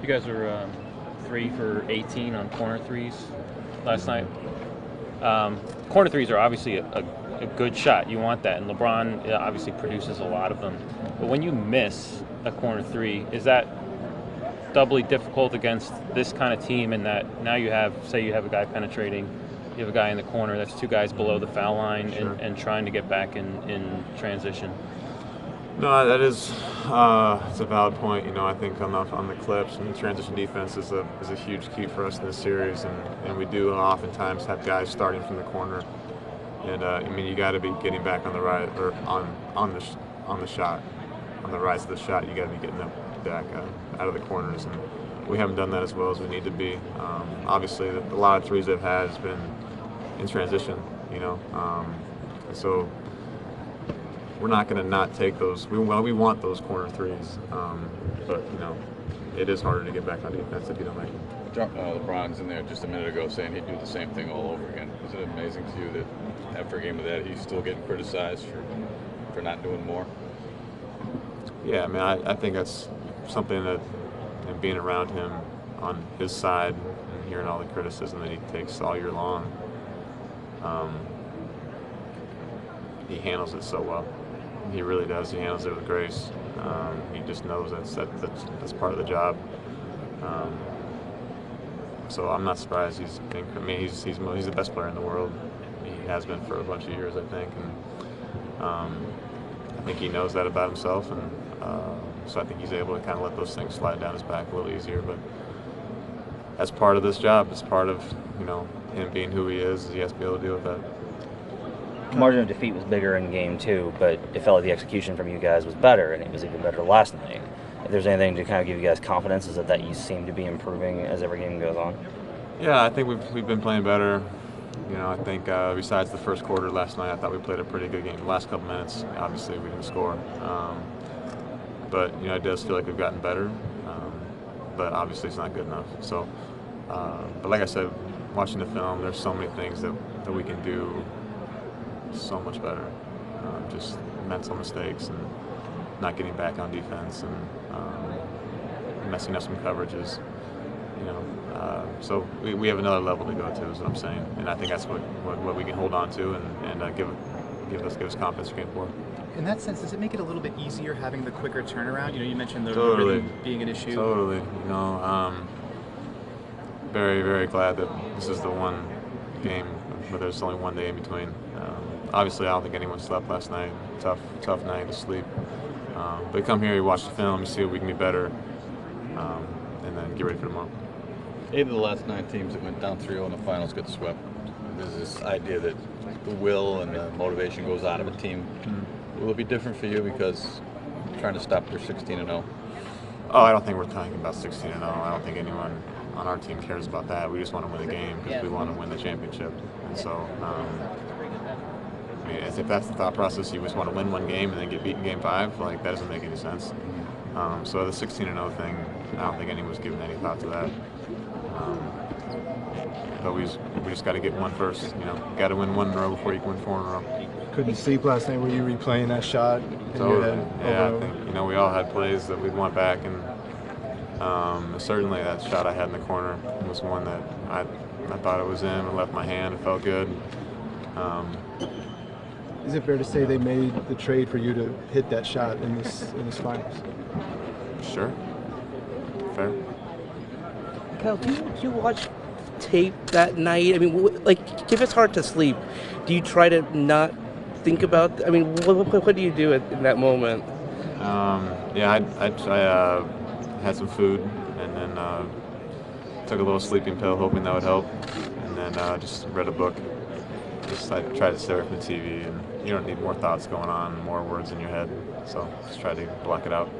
You guys were 3 for 18 on corner threes last night. Corner threes are obviously a good shot. You want that, and LeBron obviously produces a lot of them. But when you miss a corner three, is that doubly difficult against this kind of team in that now you have, say you have a guy penetrating, you have a guy in the corner, that's 2 guys below the foul line, Sure. and trying to get back in transition? No, that is it's a valid point. I think on the Clips, and transition defense is a huge key for us in this series, and we do oftentimes have guys starting from the corner, and I mean you got to be getting back on the right or on the shot, on the rise of the shot. You got to be getting up back out of the corners, and we haven't done that as well as we need to be. Obviously, a lot of threes they've had has been in transition, so we're not going to not take those. We want those corner threes, but it is harder to get back on defense if you don't make them. LeBron's in there just a minute ago saying he'd do the same thing all over again. Is it amazing to you that after a game of that he's still getting criticized for not doing more? Yeah, I mean, I think that's something that, being around him on his side and hearing all the criticism that he takes all year long, he handles it so well. He really does. He handles it with grace. He just knows that's part of the job. So I'm not surprised. He's the best player in the world. He has been for a bunch of years, I think, and I think he knows that about himself, and so I think he's able to kind of let those things slide down his back a little easier. But that's part of this job. It's part of him being who he is. He has to be able to deal with that. Margin of defeat was bigger in game 2, but it felt like the execution from you guys was better, and it was even better last night. If there's anything to kind of give you guys confidence, is that you seem to be improving as every game goes on? Yeah, I think we've been playing better. I think besides the first quarter last night, I thought we played a pretty good game. The last couple minutes, obviously, we didn't score. But it does feel like we've gotten better. But obviously, it's not good enough. So, but like I said, watching the film, there's so many things that we can do so much better. Just mental mistakes and not getting back on defense and messing up some coverages. So we have another level to go to, is what I'm saying, and I think that's what we can hold on to and give us confidence going forward. In that sense, does it make it a little bit easier having the quicker turnaround? You mentioned the Totally. rhythm being an issue. Totally. Very, very glad that this is the one game where there's only one day in between. Obviously, I don't think anyone slept last night. Tough night to sleep. But come here, you watch the film, you see what we can be better, and then get ready for tomorrow. 8 of the last 9 teams that went down 3-0 in the finals get swept. There's this idea that the will and the motivation goes out of a team. Will it be different for you because you're trying to stop your 16-0? Oh, I don't think we're talking about 16-0. I don't think anyone on our team cares about that. We just want to win the game because we want to win the championship. And so, I mean, if that's the thought process, you just want to win one game and then get beaten game 5, like that doesn't make any sense. So the 16-0 thing, I don't think anyone's given any thought to that. But we just got to get one first. Got to win one in a row before you can win 4 in a row. Couldn't sleep last night. Were you replaying that shot? Totally. Yeah, I think we all had plays that we'd want back, and certainly that shot I had in the corner was one that I thought it was in. I left my hand. It felt good. Is it fair to say they made the trade for you to hit that shot in this finals? Sure. Fair. Kyle, do you watch tape that night? I mean, if it's hard to sleep, do you try to not think about? I mean, what do you do in that moment? Yeah, I had some food and then took a little sleeping pill, hoping that would help, and then just read a book. I tried to stay away from the TV, and you don't need more thoughts going on, more words in your head, so just try to block it out.